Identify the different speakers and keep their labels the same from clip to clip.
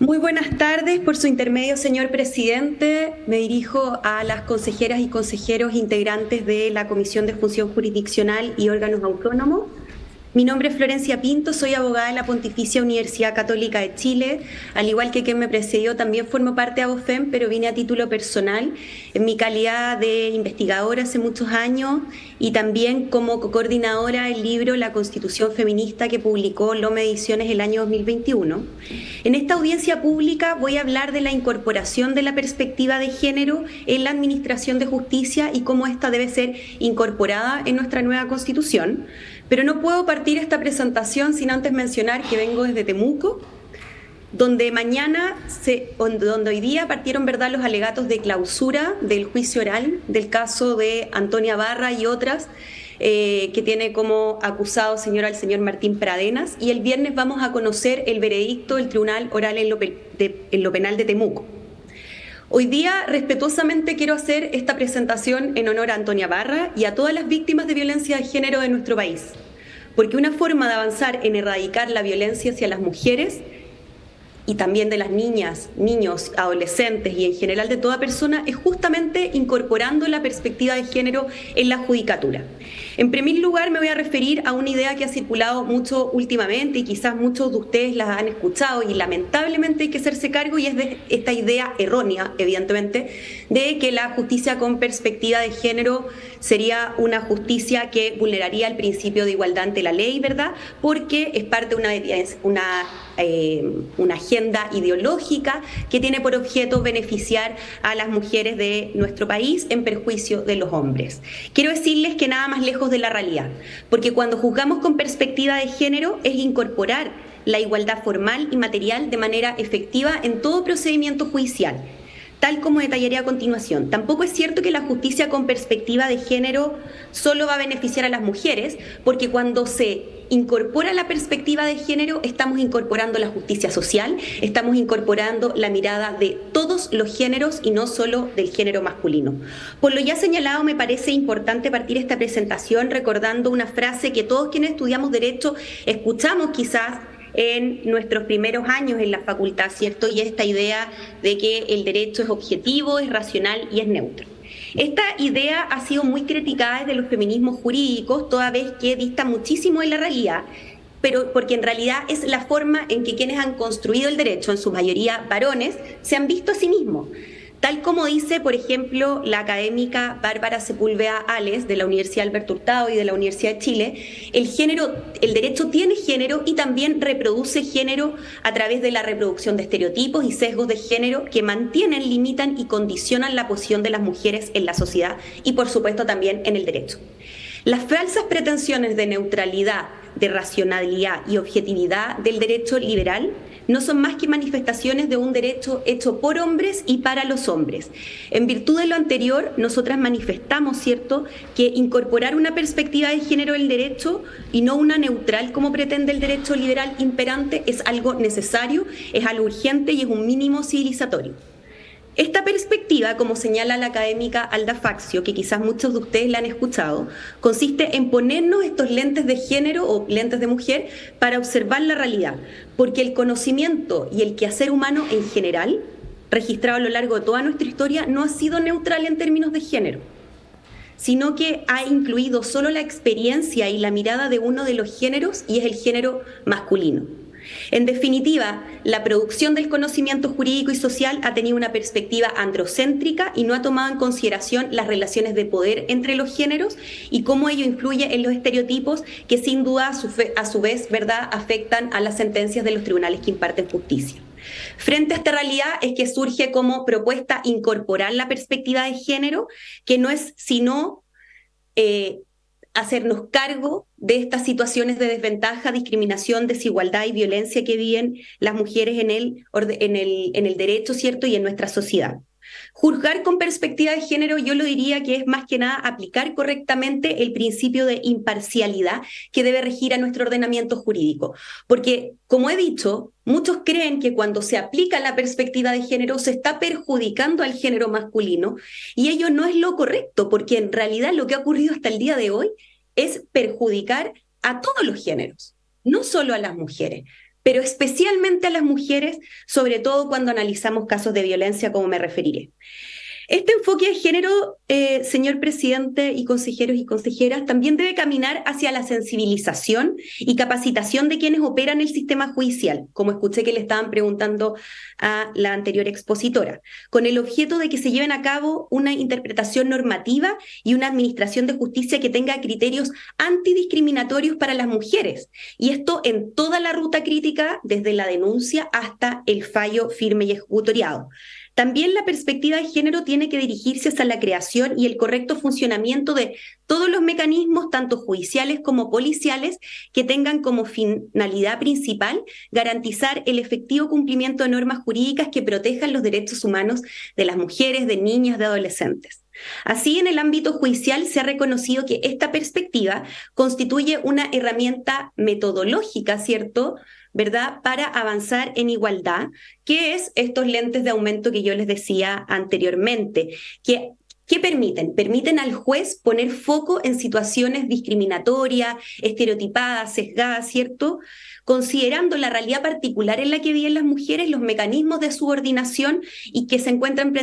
Speaker 1: Muy buenas tardes. Por su intermedio, señor presidente, me dirijo a las consejeras y consejeros integrantes de la Comisión de Función Jurisdiccional y Órganos Autónomos. Mi nombre es Florencia Pinto, soy abogada de la Pontificia Universidad Católica de Chile. Al igual que quien me precedió, también formo parte de ABOFEM, pero vine a título personal en mi calidad de investigadora hace muchos años y también como coordinadora del libro La Constitución Feminista que publicó Lome Ediciones el año 2021. En esta audiencia pública voy a hablar de la incorporación de la perspectiva de género en la administración de justicia y cómo esta debe ser incorporada en nuestra nueva Constitución. Pero no puedo partir esta presentación sin antes mencionar que vengo desde Temuco, donde donde hoy día partieron, ¿verdad?, los alegatos de clausura del juicio oral del caso de Antonia Barra y otras, que tiene como acusado al señor Martín Pradenas, y el viernes vamos a conocer el veredicto del Tribunal Oral en lo Penal de Temuco. Hoy día, respetuosamente, quiero hacer esta presentación en honor a Antonia Barra y a todas las víctimas de violencia de género de nuestro país, porque una forma de avanzar en erradicar la violencia hacia las mujeres y también de las niñas, niños, adolescentes y en general de toda persona es justamente incorporando la perspectiva de género en la judicatura. En primer lugar, me voy a referir a una idea que ha circulado mucho últimamente y quizás muchos de ustedes la han escuchado y lamentablemente hay que hacerse cargo, y es de esta idea errónea, evidentemente, de que la justicia con perspectiva de género sería una justicia que vulneraría el principio de igualdad ante la ley, ¿verdad? Porque es parte de una agenda ideológica que tiene por objeto beneficiar a las mujeres de nuestro país en perjuicio de los hombres. Quiero decirles que nada más lejos de la realidad, porque cuando juzgamos con perspectiva de género es incorporar la igualdad formal y material de manera efectiva en todo procedimiento judicial, tal como detallaré a continuación. Tampoco es cierto que la justicia con perspectiva de género solo va a beneficiar a las mujeres, porque cuando se incorpora la perspectiva de género, estamos incorporando la justicia social, estamos incorporando la mirada de todos los géneros y no solo del género masculino. Por lo ya señalado, me parece importante partir esta presentación recordando una frase que todos quienes estudiamos Derecho escuchamos quizás en nuestros primeros años en la facultad, ¿cierto? Y esta idea de que el derecho es objetivo, es racional y es neutro. Esta idea ha sido muy criticada desde los feminismos jurídicos, toda vez que dista muchísimo de la realidad, pero porque en realidad es la forma en que quienes han construido el derecho, en su mayoría varones, se han visto a sí mismos. Tal como dice, por ejemplo, la académica Bárbara Sepúlveda Ales de la Universidad Alberto Hurtado y de la Universidad de Chile, el derecho tiene género y también reproduce género a través de la reproducción de estereotipos y sesgos de género que mantienen, limitan y condicionan la posición de las mujeres en la sociedad y, por supuesto, también en el derecho. Las falsas pretensiones de neutralidad, de racionalidad y objetividad del derecho liberal no son más que manifestaciones de un derecho hecho por hombres y para los hombres. En virtud de lo anterior, nosotras manifestamos, ¿cierto?, que incorporar una perspectiva de género en el derecho y no una neutral como pretende el derecho liberal imperante es algo necesario, es algo urgente y es un mínimo civilizatorio. Esta perspectiva, como señala la académica Alda Faccio, que quizás muchos de ustedes la han escuchado, consiste en ponernos estos lentes de género o lentes de mujer para observar la realidad, porque el conocimiento y el quehacer humano en general, registrado a lo largo de toda nuestra historia, no ha sido neutral en términos de género, sino que ha incluido solo la experiencia y la mirada de uno de los géneros, y es el género masculino. En definitiva, la producción del conocimiento jurídico y social ha tenido una perspectiva androcéntrica y no ha tomado en consideración las relaciones de poder entre los géneros y cómo ello influye en los estereotipos que sin duda a su vez, ¿verdad?, afectan a las sentencias de los tribunales que imparten justicia. Frente a esta realidad es que surge como propuesta incorporar la perspectiva de género, que no es sino hacernos cargo de estas situaciones de desventaja, discriminación, desigualdad y violencia que viven las mujeres en el derecho, ¿cierto?, y en nuestra sociedad. Juzgar con perspectiva de género, yo lo diría que es más que nada aplicar correctamente el principio de imparcialidad que debe regir a nuestro ordenamiento jurídico. Porque, como he dicho, muchos creen que cuando se aplica la perspectiva de género se está perjudicando al género masculino, y ello no es lo correcto, porque en realidad lo que ha ocurrido hasta el día de hoy es perjudicar a todos los géneros, no solo a las mujeres. pero especialmente a las mujeres, sobre todo cuando analizamos casos de violencia, como me referiré. Este enfoque de género, señor presidente y consejeros y consejeras, también debe caminar hacia la sensibilización y capacitación de quienes operan el sistema judicial, como escuché que le estaban preguntando a la anterior expositora, con el objeto de que se lleven a cabo una interpretación normativa y una administración de justicia que tenga criterios antidiscriminatorios para las mujeres, y esto en toda la ruta crítica, desde la denuncia hasta el fallo firme y ejecutoriado. También la perspectiva de género tiene que dirigirse hacia la creación y el correcto funcionamiento de todos los mecanismos, tanto judiciales como policiales, que tengan como finalidad principal garantizar el efectivo cumplimiento de normas jurídicas que protejan los derechos humanos de las mujeres, de niñas, de adolescentes. Así, en el ámbito judicial se ha reconocido que esta perspectiva constituye una herramienta metodológica, ¿cierto?, ¿verdad?, para avanzar en igualdad, que es estos lentes de aumento que yo les decía anteriormente, que ¿qué permiten? Permiten al juez poner foco en situaciones discriminatorias, estereotipadas, sesgadas, ¿cierto?, considerando la realidad particular en la que viven las mujeres, los mecanismos de subordinación y que se encuentran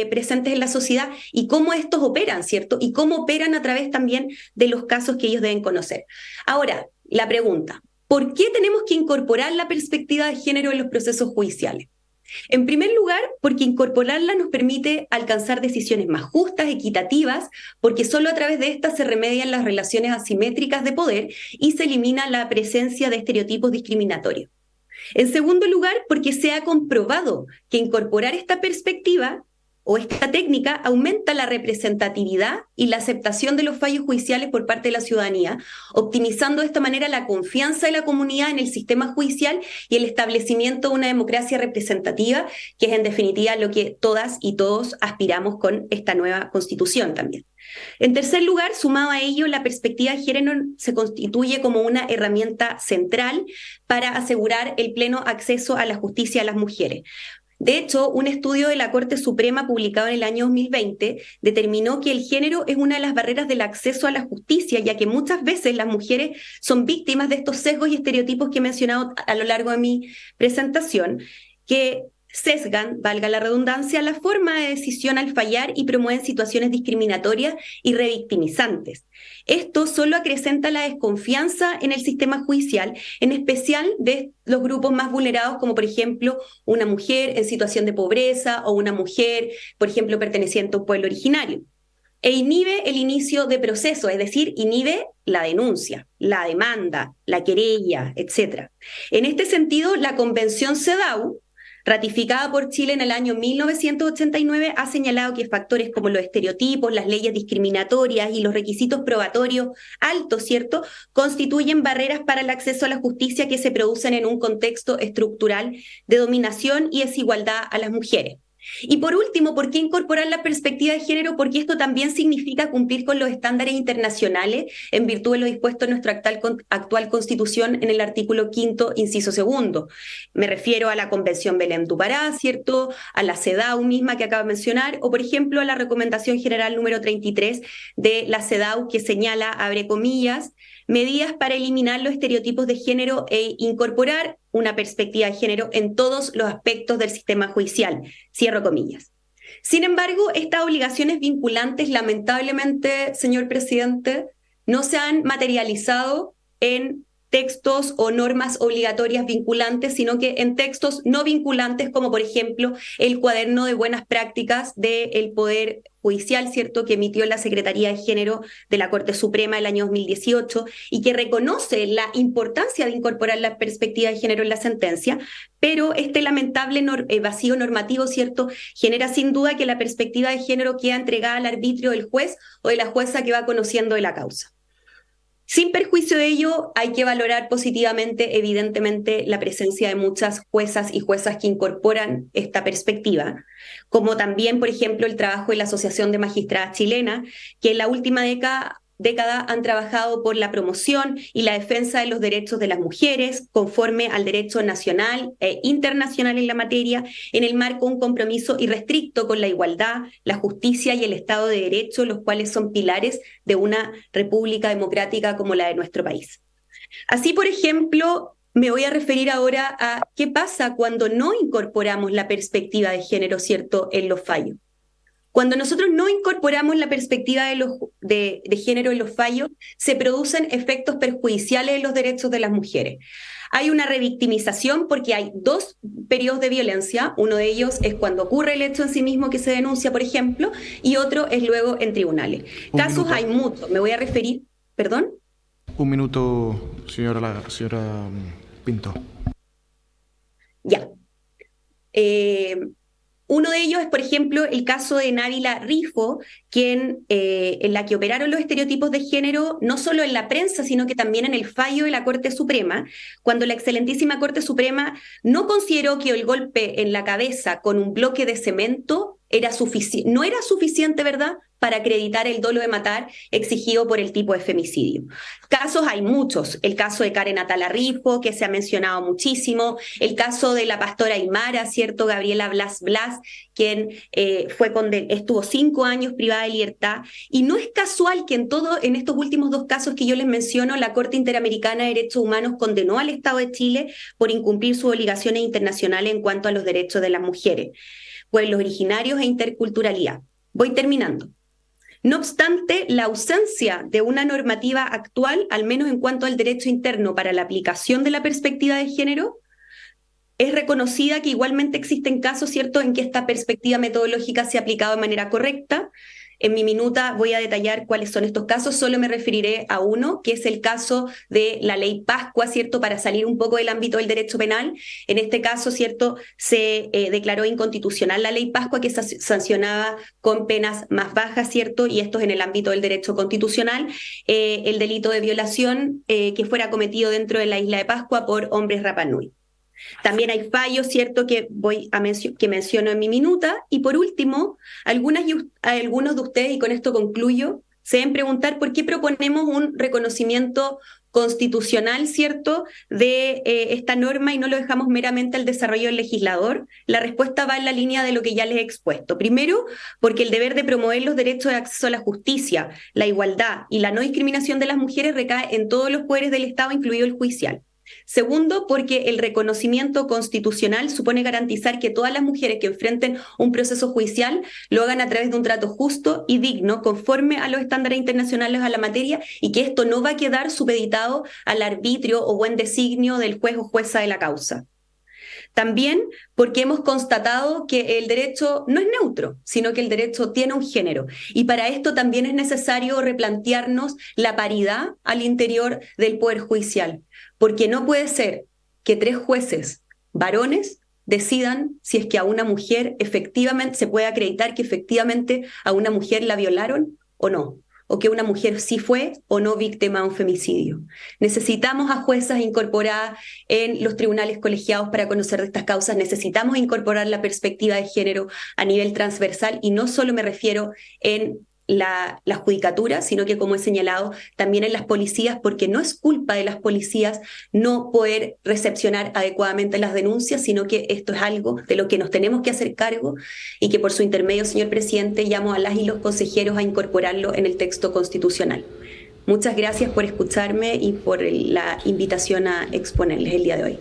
Speaker 1: presentes en la sociedad y cómo estos operan, ¿cierto?, y cómo operan a través también de los casos que ellos deben conocer. Ahora, la pregunta: ¿por qué tenemos que incorporar la perspectiva de género en los procesos judiciales? En primer lugar, porque incorporarla nos permite alcanzar decisiones más justas, equitativas, porque solo a través de estas se remedian las relaciones asimétricas de poder y se elimina la presencia de estereotipos discriminatorios. En segundo lugar, porque se ha comprobado que incorporar esta perspectiva o esta técnica aumenta la representatividad y la aceptación de los fallos judiciales por parte de la ciudadanía, optimizando de esta manera la confianza de la comunidad en el sistema judicial y el establecimiento de una democracia representativa, que es en definitiva lo que todas y todos aspiramos con esta nueva Constitución también. En tercer lugar, sumado a ello, la perspectiva de género se constituye como una herramienta central para asegurar el pleno acceso a la justicia a las mujeres. De hecho, un estudio de la Corte Suprema publicado en el año 2020 determinó que el género es una de las barreras del acceso a la justicia, ya que muchas veces las mujeres son víctimas de estos sesgos y estereotipos que he mencionado a lo largo de mi presentación, que sesgan, valga la redundancia, la forma de decisión al fallar y promueven situaciones discriminatorias y revictimizantes. Esto solo acrecenta la desconfianza en el sistema judicial, en especial de los grupos más vulnerados, como por ejemplo una mujer en situación de pobreza o una mujer, por ejemplo, perteneciente a un pueblo originario. E inhibe el inicio de proceso, es decir, inhibe la denuncia, la demanda, la querella, etc. En este sentido, la Convención CEDAW, ratificada por Chile en el año 1989, ha señalado que factores como los estereotipos, las leyes discriminatorias y los requisitos probatorios altos, ¿cierto?, constituyen barreras para el acceso a la justicia que se producen en un contexto estructural de dominación y desigualdad a las mujeres. Y por último, ¿por qué incorporar la perspectiva de género? Porque esto también significa cumplir con los estándares internacionales en virtud de lo dispuesto en nuestra actual Constitución en el artículo 5º, inciso 2. Me refiero a la Convención Belém do Pará, ¿cierto?, a la CEDAW misma que acabo de mencionar, o por ejemplo a la Recomendación General número 33 de la CEDAW, que señala, abre comillas, medidas para eliminar los estereotipos de género e incorporar una perspectiva de género en todos los aspectos del sistema judicial, cierro comillas. Sin embargo, estas obligaciones vinculantes, lamentablemente, señor presidente, no se han materializado en textos o normas obligatorias vinculantes, sino que en textos no vinculantes, como por ejemplo el cuaderno de buenas prácticas del Poder Judicial, ¿cierto?, que emitió la Secretaría de Género de la Corte Suprema el año 2018 y que reconoce la importancia de incorporar la perspectiva de género en la sentencia, pero este lamentable vacío normativo, ¿cierto?, genera sin duda que la perspectiva de género queda entregada al arbitrio del juez o de la jueza que va conociendo de la causa. Sin perjuicio de ello, hay que valorar positivamente, evidentemente, la presencia de muchas juezas y juezas que incorporan esta perspectiva, como también, por ejemplo, el trabajo de la Asociación de Magistradas Chilenas, que en la última década han trabajado por la promoción y la defensa de los derechos de las mujeres, conforme al derecho nacional e internacional en la materia, en el marco de un compromiso irrestricto con la igualdad, la justicia y el Estado de Derecho, los cuales son pilares de una república democrática como la de nuestro país. Así, por ejemplo, Me voy a referir ahora a qué pasa cuando no incorporamos la perspectiva de género, ¿cierto?, en los fallos. Cuando nosotros no incorporamos la perspectiva de género en los fallos, se producen efectos perjudiciales en los derechos de las mujeres. Hay una revictimización porque hay dos periodos de violencia. Uno de ellos es cuando ocurre el hecho en sí mismo que se denuncia, por ejemplo, y otro es luego en tribunales. Casos hay muchos. Me voy a referir, ¿perdón?
Speaker 2: Un minuto, señora Pinto.
Speaker 1: Ya. Uno de ellos es, por ejemplo, el caso de Návila Rifo, en la que operaron los estereotipos de género, no solo en la prensa, sino que también en el fallo de la Corte Suprema, cuando la excelentísima Corte Suprema no consideró que el golpe en la cabeza con un bloque de cemento no era suficiente, ¿verdad?, para acreditar el dolo de matar exigido por el tipo de femicidio. Casos hay muchos. El caso de Karen Atala Rifo, que se ha mencionado muchísimo, el caso de la pastora Aymara, ¿cierto?, Gabriela Blas Blas, quien estuvo 5 años privada de libertad. Y no es casual que en estos últimos dos casos que yo les menciono, la Corte Interamericana de Derechos Humanos condenó al Estado de Chile por incumplir sus obligaciones internacionales en cuanto a los derechos de las mujeres, pueblos originarios e interculturalidad. Voy terminando. No obstante, la ausencia de una normativa actual, al menos en cuanto al derecho interno para la aplicación de la perspectiva de género, es reconocida que igualmente existen casos, ¿cierto?, en que esta perspectiva metodológica se ha aplicado de manera correcta. En mi minuta voy a detallar cuáles son estos casos, solo me referiré a uno, que es el caso de la ley Pascua, ¿cierto?, para salir un poco del ámbito del derecho penal. En este caso, ¿cierto?, se declaró inconstitucional la ley Pascua, que sancionaba con penas más bajas, ¿cierto?, y esto es en el ámbito del derecho constitucional, el delito de violación que fuera cometido dentro de la isla de Pascua por hombres Rapa Nui. También hay fallos, ¿cierto?, que menciono en mi minuta. Y por último, algunos de ustedes, y con esto concluyo, se deben preguntar por qué proponemos un reconocimiento constitucional, ¿cierto?, de esta norma y no lo dejamos meramente al desarrollo del legislador. La respuesta va en la línea de lo que ya les he expuesto. Primero, porque el deber de promover los derechos de acceso a la justicia, la igualdad y la no discriminación de las mujeres recae en todos los poderes del Estado, incluido el judicial. Segundo, porque el reconocimiento constitucional supone garantizar que todas las mujeres que enfrenten un proceso judicial lo hagan a través de un trato justo y digno, conforme a los estándares internacionales a la materia, y que esto no va a quedar supeditado al arbitrio o buen designio del juez o jueza de la causa. También porque hemos constatado que el derecho no es neutro, sino que el derecho tiene un género. Y para esto también es necesario replantearnos la paridad al interior del Poder Judicial, porque no puede ser que 3 jueces varones decidan si es que a una mujer efectivamente se puede acreditar que efectivamente a una mujer la violaron o no, o que una mujer sí fue o no víctima de un femicidio. Necesitamos a juezas incorporadas en los tribunales colegiados para conocer de estas causas, necesitamos incorporar la perspectiva de género a nivel transversal, y no solo me refiero en la judicatura, sino que, como he señalado, también en las policías, porque no es culpa de las policías no poder recepcionar adecuadamente las denuncias, sino que esto es algo de lo que nos tenemos que hacer cargo, y que por su intermedio, señor presidente, llamo a las y los consejeros a incorporarlo en el texto constitucional. Muchas gracias por escucharme y por la invitación a exponerles el día de hoy.